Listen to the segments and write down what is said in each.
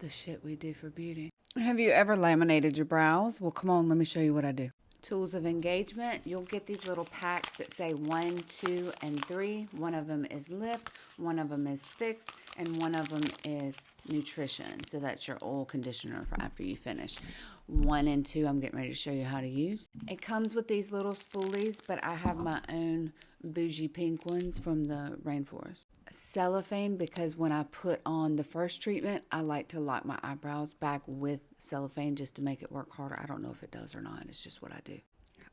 the shit we do for beauty. Have you ever laminated your brows? Well, come on, let me show you what I do. Tools of engagement. You'll get these little packs that say 1, 2, and 3. One of them is lift, one of them is fix, and one of them is nutrition. So that's your oil conditioner for after you finish. 1 and 2 I'm getting ready to show you how to use. It comes with these little spoolies, but I have my own bougie pink ones from the rainforest. Cellophane, because when I put on the first treatment, I like to lock my eyebrows back with cellophane just to make it work harder. I don't know if it does or not. It's just what I do.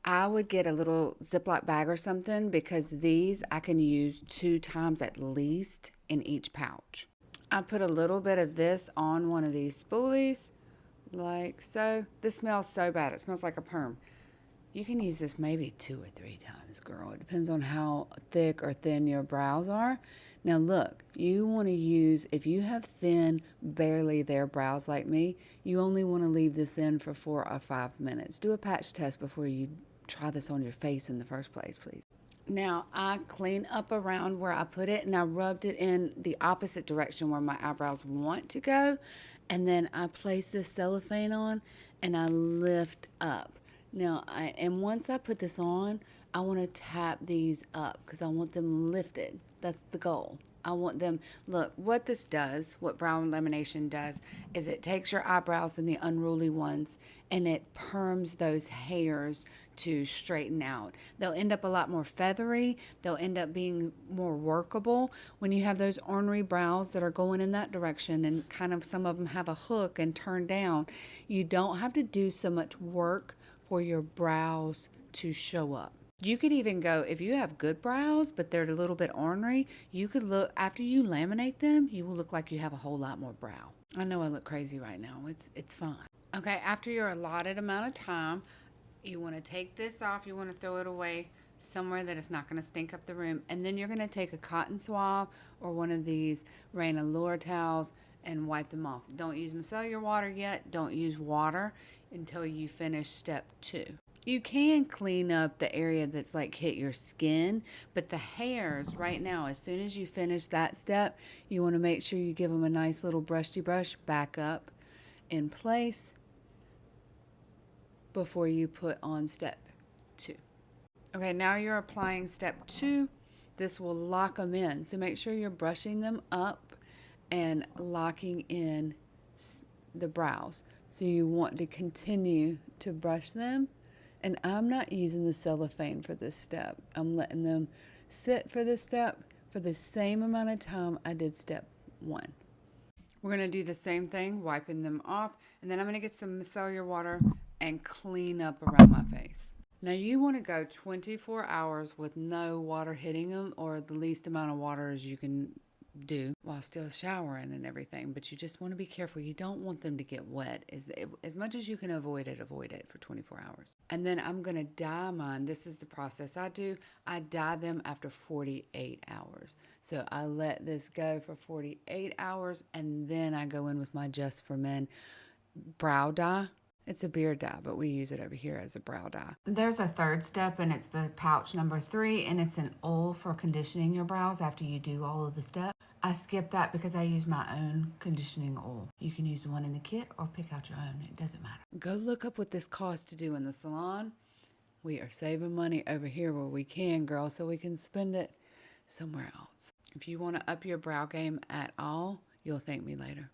I would get a little Ziploc bag or something because these I can use 2 times at least in each pouch. I put a little bit of this on one of these spoolies like so. This smells so bad. It smells like a perm. You can use this maybe 2 or 3 times, girl. It depends on how thick or thin your brows are. Now look, you want to use, if you have thin, barely there brows like me, you only want to leave this in for 4 or 5 minutes. Do a patch test before you try this on your face in the first place, please. Now I clean up around where I put it and I rubbed it in the opposite direction where my eyebrows want to go. And then I place this cellophane on and I lift up. Now, once I put this on, I want to tap these up because I want them lifted. That's the goal. I want them, look, what this does, what brow lamination does, is it takes your eyebrows and the unruly ones and it perms those hairs to straighten out. They'll end up a lot more feathery. They'll end up being more workable. When you have those ornery brows that are going in that direction and kind of some of them have a hook and turn down, you don't have to do so much work for your brows to show up. You could even go, if you have good brows, but they're a little bit ornery, you could look, after you laminate them, you will look like you have a whole lot more brow. I know I look crazy right now. It's fine. Okay, after your allotted amount of time, you want to take this off. You want to throw it away somewhere that it's not going to stink up the room. And then you're going to take a cotton swab or one of these Rain Allure towels and wipe them off. Don't use micellar water yet. Don't use water until you finish step 2. You can clean up the area that's like hit your skin, but the hairs right now, as soon as you finish that step, you want to make sure you give them a nice little brushy brush back up in place before you put on step 2. Okay, now you're applying step 2. This will lock them in. So make sure you're brushing them up and locking in the brows. So you want to continue to brush them. And I'm not using the cellophane for this step. I'm letting them sit for this step for the same amount of time I did step 1. We're going to do the same thing, wiping them off. And then I'm going to get some micellar water and clean up around my face. Now you want to go 24 hours with no water hitting them or the least amount of water as you can do while still showering and everything, but you just want to be careful. You don't want them to get wet. As much as you can avoid it for 24 hours. And then I'm going to dye mine. This is the process I do. I dye them after 48 hours. So I let this go for 48 hours and then I go in with my Just for Men brow dye. It's a beard dye, but we use it over here as a brow dye. There's a third step, and it's the pouch number 3, and it's an oil for conditioning your brows after you do all of the steps. I skip that because I use my own conditioning oil. You can use the one in the kit or pick out your own. It doesn't matter. Go look up what this costs to do in the salon. We are saving money over here where we can, girl, so we can spend it somewhere else. If you want to up your brow game at all, you'll thank me later.